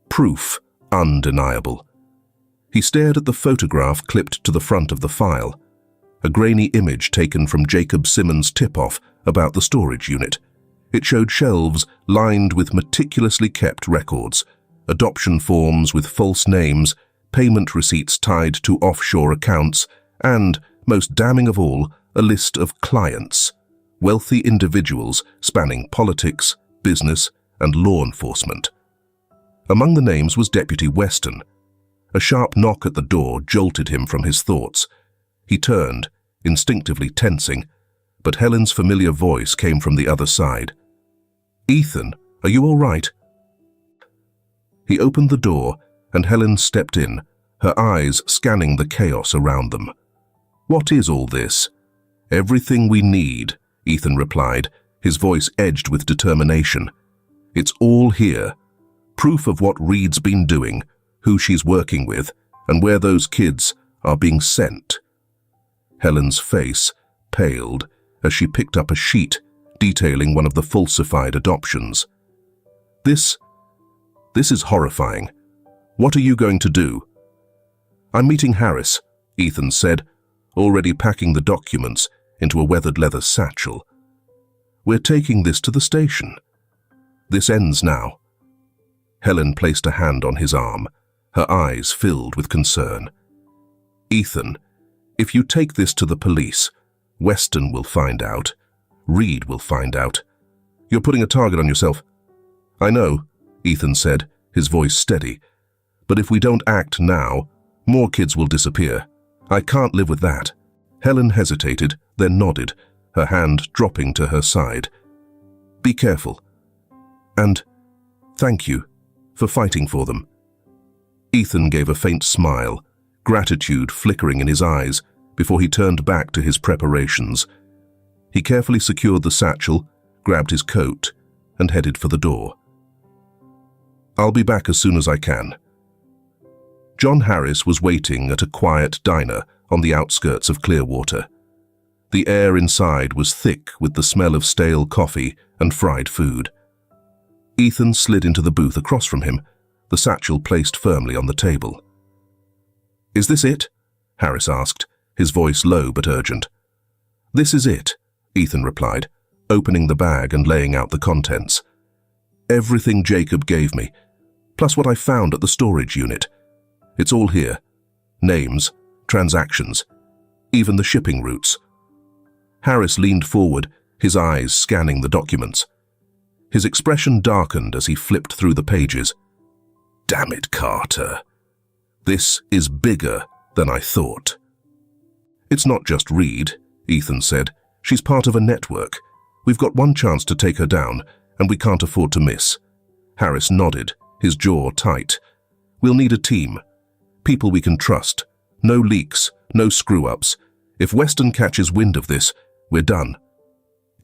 S1: Proof undeniable. He stared at the photograph clipped to the front of the file, a grainy image taken from Jacob Simmons' tip-off about the storage unit. It showed shelves lined with meticulously kept records, adoption forms with false names, payment receipts tied to offshore accounts, and, most damning of all, a list of clients, wealthy individuals spanning politics, business, and law enforcement. Among the names was Deputy Weston. A sharp knock at the door jolted him from his thoughts. He turned, instinctively tensing, but Helen's familiar voice came from the other side. "Ethan, are you all right?" He opened the door, and Helen stepped in, her eyes scanning the chaos around them. "What is all this?" "Everything we need," Ethan replied, his voice edged with determination. "It's all here. Proof of what Reed's been doing, who she's working with, and where those kids are being sent." Helen's face paled as she picked up a sheet detailing one of the falsified adoptions. This is horrifying. What are you going to do?" "I'm meeting Harris," Ethan said, already packing the documents into a weathered leather satchel. "We're taking this to the station. This ends now." Helen placed a hand on his arm, her eyes filled with concern. "Ethan, if you take this to the police, Weston will find out. Reed will find out. You're putting a target on yourself." "I know," Ethan said, his voice steady. "But if we don't act now, more kids will disappear. I can't live with that." Helen hesitated, then nodded, her hand dropping to her side. "Be careful. And thank you for fighting for them." Ethan gave a faint smile, gratitude flickering in his eyes before he turned back to his preparations. He carefully secured the satchel, grabbed his coat, and headed for the door. "I'll be back as soon as I can." John Harris was waiting at a quiet diner on the outskirts of Clearwater. The air inside was thick with the smell of stale coffee and fried food. Ethan slid into the booth across from him, the satchel placed firmly on the table. "Is this it?" Harris asked, his voice low but urgent. "This is it," Ethan replied, opening the bag and laying out the contents. "Everything Jacob gave me, plus what I found at the storage unit. It's all here. Names, transactions, even the shipping routes." Harris leaned forward, his eyes scanning the documents. His expression darkened as he flipped through the pages. "Damn it, Carter. This is bigger than I thought." "It's not just Reed," Ethan said. "She's part of a network. We've got one chance to take her down, and we can't afford to miss." Harris nodded, his jaw tight. "We'll need a team. People we can trust. No leaks, no screw-ups. If Weston catches wind of this, we're done."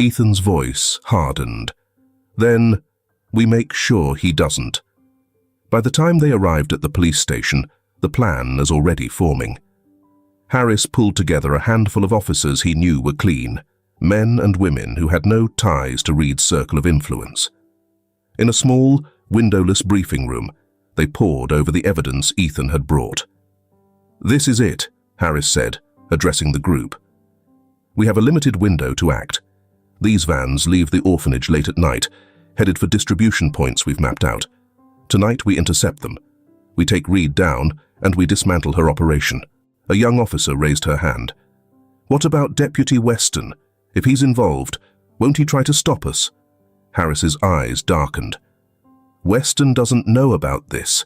S1: Ethan's voice hardened. "Then we make sure he doesn't." By the time they arrived at the police station, the plan was already forming. Harris pulled together a handful of officers he knew were clean, men and women who had no ties to Reed's circle of influence. In a small, windowless briefing room, they pored over the evidence Ethan had brought. "This is it," Harris said, addressing the group. "We have a limited window to act. These vans leave the orphanage late at night, headed for distribution points we've mapped out. Tonight we intercept them. We take Reed down, and we dismantle her operation." A young officer raised her hand. "What about Deputy Weston? If he's involved, won't he try to stop us?" Harris's eyes darkened. "Weston doesn't know about this,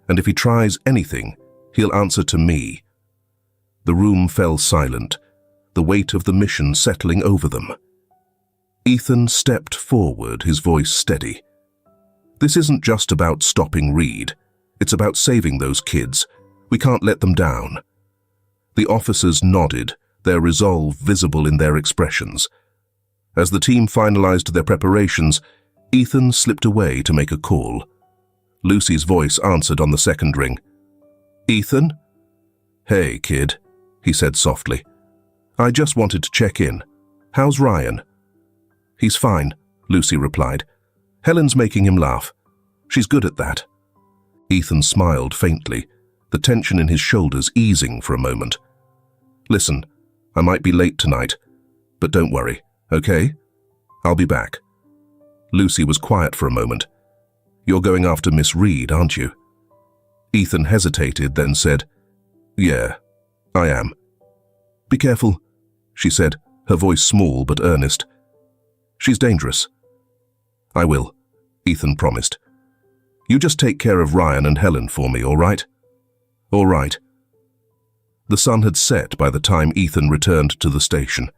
S1: and if he tries anything, he'll answer to me. The room fell silent, the weight of the mission settling over them. Ethan stepped forward, his voice steady. This isn't just about stopping Reed. It's about saving those kids. We can't let them down. The officers nodded, their resolve visible in their expressions. As the team finalized their preparations, Ethan slipped away to make a call. Lucy's voice answered on the second ring. "Ethan?" "Hey, kid," he said softly. "I just wanted to check in. How's Ryan?" "He's fine," Lucy replied. "Helen's making him laugh. She's good at that." Ethan smiled faintly, the tension in his shoulders easing for a moment. "Listen, I might be late tonight, but don't worry, okay? I'll be back." Lucy was quiet for a moment. "You're going after Miss Reed, aren't you?" Ethan hesitated, then said, "Yeah, I am." "Be careful," she said, her voice small but earnest. "She's dangerous." "I will," Ethan promised. "You just take care of Ryan and Helen for me, all right?" "All right." The sun had set by the time Ethan returned to the station.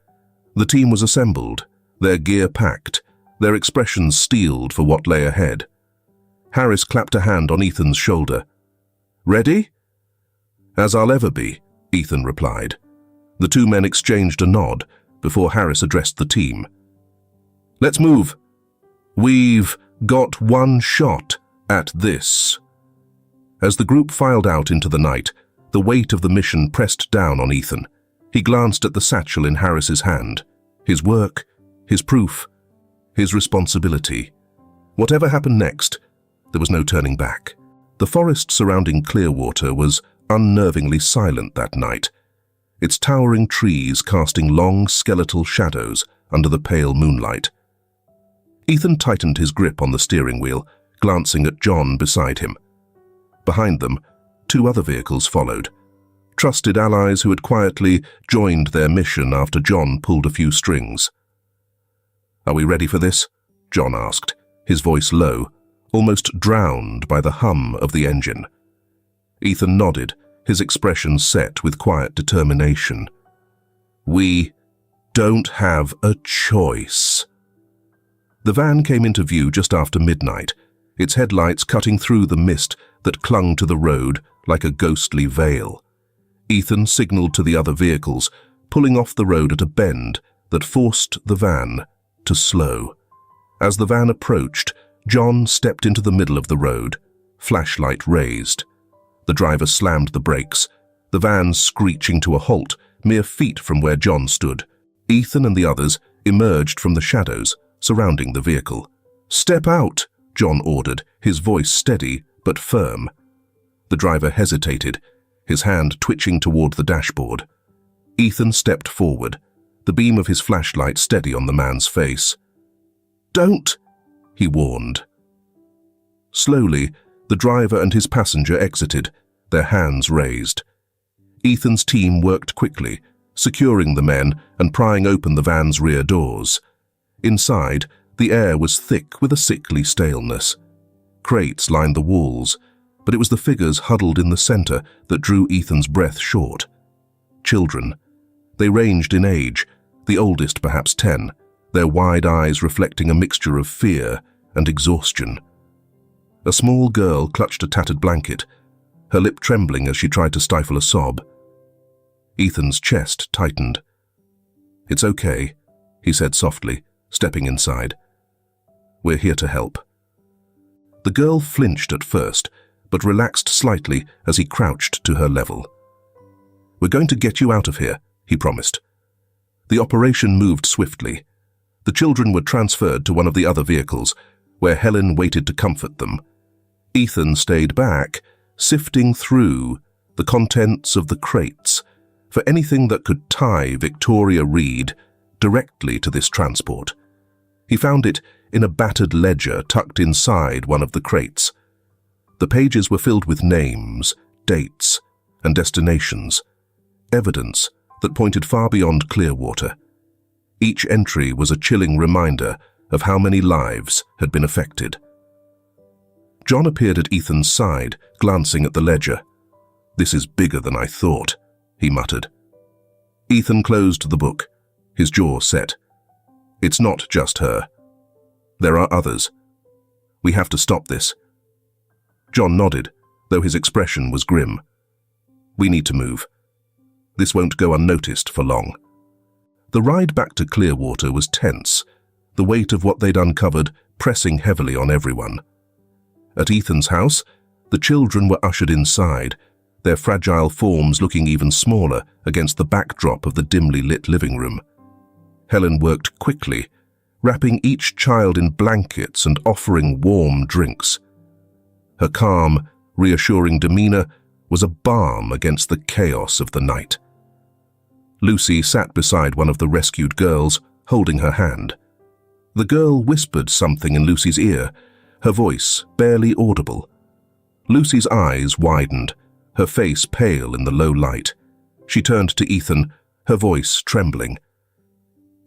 S1: The team was assembled, their gear packed, their expressions steeled for what lay ahead. Harris clapped a hand on Ethan's shoulder. "Ready?" "As I'll ever be," Ethan replied. The two men exchanged a nod before Harris addressed the team. "Let's move. We've got one shot at this." As the group filed out into the night, the weight of the mission pressed down on Ethan. He glanced at the satchel in Harris's hand. His work, his proof, his responsibility. Whatever happened next, there was no turning back. The forest surrounding Clearwater was unnervingly silent that night, its towering trees casting long skeletal shadows under the pale moonlight. Ethan tightened his grip on the steering wheel, glancing at John beside him. Behind them, two other vehicles followed, trusted allies who had quietly joined their mission after John pulled a few strings. "Are we ready for this?" John asked, his voice low, almost drowned by the hum of the engine. Ethan nodded, his expression set with quiet determination. "We don't have a choice." The van came into view just after midnight, its headlights cutting through the mist that clung to the road like a ghostly veil. Ethan signaled to the other vehicles, pulling off the road at a bend that forced the van to slow. As the van approached, John stepped into the middle of the road, flashlight raised. The driver slammed the brakes, the van screeching to a halt mere feet from where John stood. Ethan and the others emerged from the shadows surrounding the vehicle. "Step out," John ordered, his voice steady but firm. The driver hesitated, his hand twitching toward the dashboard. Ethan stepped forward, the beam of his flashlight steady on the man's face. "Don't," he warned. Slowly, the driver and his passenger exited, their hands raised. Ethan's team worked quickly, securing the men and prying open the van's rear doors. Inside, the air was thick with a sickly staleness. Crates lined the walls, but it was the figures huddled in the center that drew Ethan's breath short. Children. They ranged in age, the oldest perhaps 10, their wide eyes reflecting a mixture of fear and exhaustion. A small girl clutched a tattered blanket, her lip trembling as she tried to stifle a sob. Ethan's chest tightened. "It's okay," he said softly, stepping inside. "We're here to help." The girl flinched at first, but relaxed slightly as he crouched to her level. "We're going to get you out of here," he promised. The operation moved swiftly. The children were transferred to one of the other vehicles, where Helen waited to comfort them. Ethan stayed back, sifting through the contents of the crates for anything that could tie Victoria Reed directly to this transport. He found it in a battered ledger tucked inside one of the crates. The pages were filled with names, dates, and destinations, evidence that pointed far beyond Clearwater. Each entry was a chilling reminder of how many lives had been affected. John appeared at Ethan's side, glancing at the ledger. "This is bigger than I thought," he muttered. Ethan closed the book, his jaw set. It's not just her. There are others. We have to stop this. John nodded, though his expression was grim. We need to move. This won't go unnoticed for long. The ride back to Clearwater was tense, the weight of what they'd uncovered pressing heavily on everyone. At Ethan's house, the children were ushered inside, their fragile forms looking even smaller against the backdrop of the dimly lit living room. Helen worked quickly, wrapping each child in blankets and offering warm drinks. Her calm, reassuring demeanor was a balm against the chaos of the night. Lucy sat beside one of the rescued girls, holding her hand. The girl whispered something in Lucy's ear, her voice barely audible. Lucy's eyes widened, her face pale in the low light. She turned to Ethan, her voice trembling.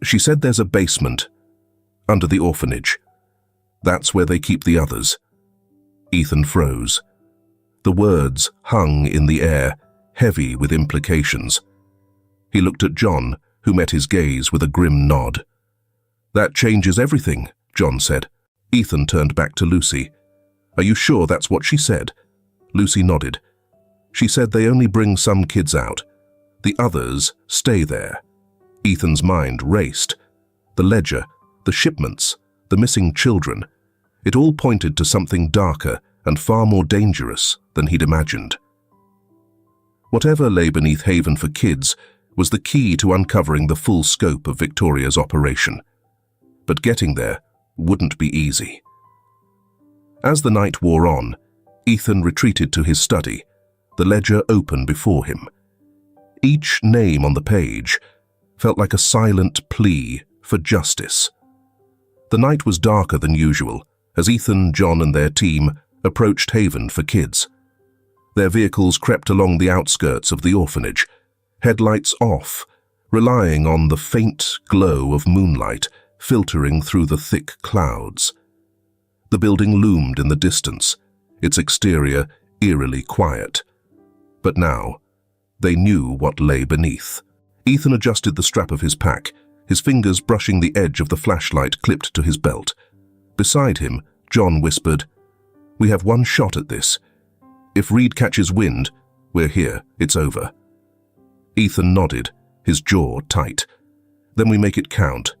S1: She said there's a basement, under the orphanage. That's where they keep the others. Ethan froze. The words hung in the air, heavy with implications. He looked at John, who met his gaze with a grim nod. That changes everything, John said. Ethan turned back to Lucy. Are you sure that's what she said? Lucy nodded. She said they only bring some kids out. The others stay there. Ethan's mind raced. The ledger, the shipments, the missing children. It all pointed to something darker and far more dangerous than he'd imagined. Whatever lay beneath Haven for Kids was the key to uncovering the full scope of Victoria's operation. But getting there wouldn't be easy. As the night wore on, Ethan retreated to his study, the ledger open before him. Each name on the page felt like a silent plea for justice. The night was darker than usual as Ethan, John, and their team approached Haven for Kids. Their vehicles crept along the outskirts of the orphanage, headlights off, relying on the faint glow of moonlight filtering through the thick clouds. The building loomed in the distance, its exterior eerily quiet. But now, they knew what lay beneath. Ethan adjusted the strap of his pack, his fingers brushing the edge of the flashlight clipped to his belt. Beside him, John whispered, "We have one shot at this. If Reed catches wind, we're here, it's over." Ethan nodded, his jaw tight. "Then we make it count."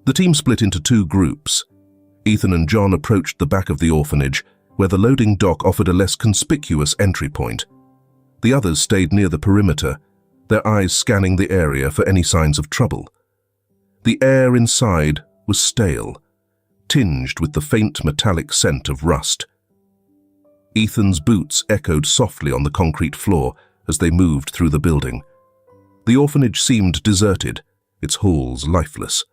S1: The team split into two groups. Ethan and John approached the back of the orphanage, where the loading dock offered a less conspicuous entry point. The others stayed near the perimeter, their eyes scanning the area for any signs of trouble. The air inside was stale, tinged with the faint metallic scent of rust. Ethan's boots echoed softly on the concrete floor as they moved through the building. The orphanage seemed deserted, its halls lifeless.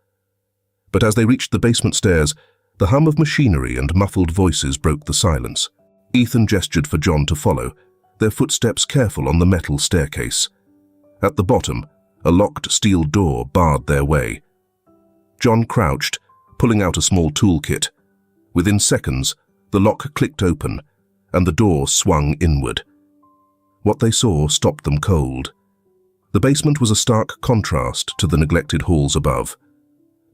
S1: But as they reached the basement stairs, the hum of machinery and muffled voices broke the silence. Ethan gestured for John to follow, their footsteps careful on the metal staircase. At the bottom, a locked steel door barred their way. John crouched, pulling out a small toolkit. Within seconds, the lock clicked open, and the door swung inward. What they saw stopped them cold. The basement was a stark contrast to the neglected halls above.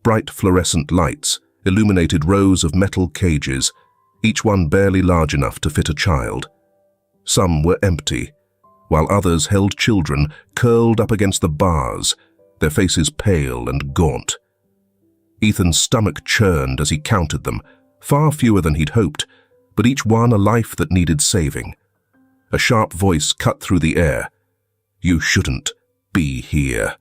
S1: Bright fluorescent lights illuminated rows of metal cages, each one barely large enough to fit a child. Some were empty, while others held children curled up against the bars, their faces pale and gaunt. Ethan's stomach churned as he counted them, far fewer than he'd hoped, but each one a life that needed saving. A sharp voice cut through the air. "You shouldn't be here."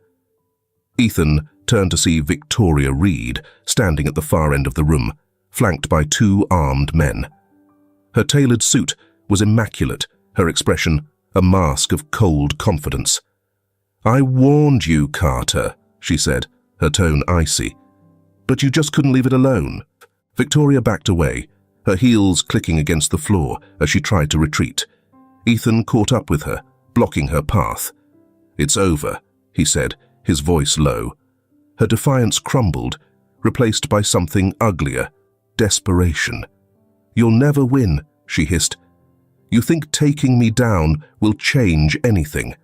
S1: Ethan turned to see Victoria Reed standing at the far end of the room, flanked by two armed men. Her tailored suit was immaculate, her expression a mask of cold confidence. "I warned you, Carter," she said, her tone icy. "But you just couldn't leave it alone." Victoria backed away, her heels clicking against the floor as she tried to retreat. Ethan caught up with her, blocking her path. "It's over," he said, his voice low. Her defiance crumbled, replaced by something uglier, desperation. "You'll never win," she hissed. "You think taking me down will change anything?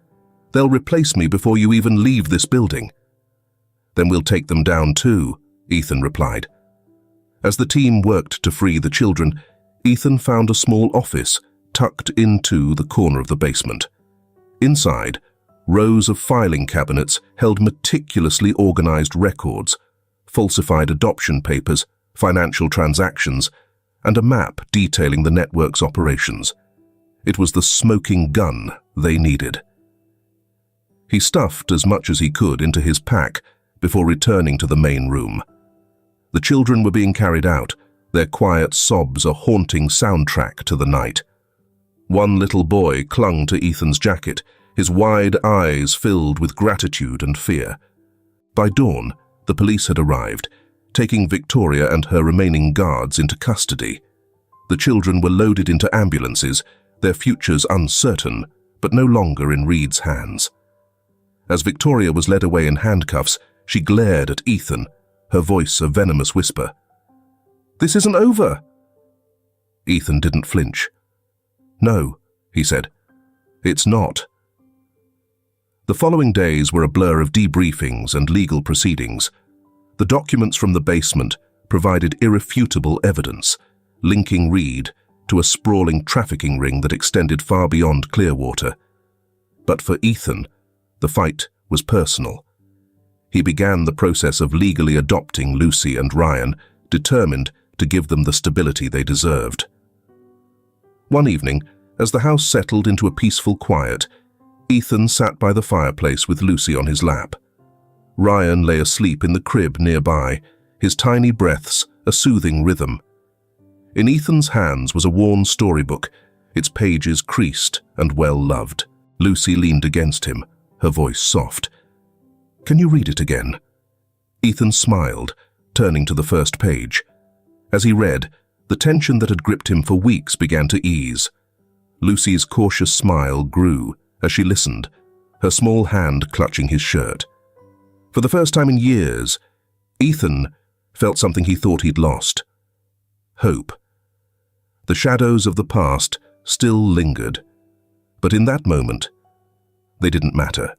S1: They'll replace me before you even leave this building." "Then we'll take them down too," Ethan replied. As the team worked to free the children, Ethan found a small office tucked into the corner of the basement. Inside, rows of filing cabinets held meticulously organized records, falsified adoption papers, financial transactions, and a map detailing the network's operations. It was the smoking gun they needed. He stuffed as much as he could into his pack before returning to the main room. The children were being carried out, their quiet sobs a haunting soundtrack to the night. One little boy clung to Ethan's jacket, his wide eyes filled with gratitude and fear. By dawn, the police had arrived, taking Victoria and her remaining guards into custody. The children were loaded into ambulances, their futures uncertain, but no longer in Reed's hands. As Victoria was led away in handcuffs, she glared at Ethan, her voice a venomous whisper. "This isn't over!" Ethan didn't flinch. "No," he said. "It's not." The following days were a blur of debriefings and legal proceedings. The documents from the basement provided irrefutable evidence, linking Reed to a sprawling trafficking ring that extended far beyond Clearwater. But for Ethan, the fight was personal. He began the process of legally adopting Lucy and Ryan, determined to give them the stability they deserved. One evening, as the house settled into a peaceful quiet, Ethan sat by the fireplace with Lucy on his lap. Ryan lay asleep in the crib nearby, his tiny breaths a soothing rhythm. In Ethan's hands was a worn storybook, its pages creased and well-loved. Lucy leaned against him, her voice soft. "Can you read it again?" Ethan smiled, turning to the first page. As he read, the tension that had gripped him for weeks began to ease. Lucy's cautious smile grew as she listened, her small hand clutching his shirt. For the first time in years, Ethan felt something he thought he'd lost. Hope. The shadows of the past still lingered, but in that moment, they didn't matter.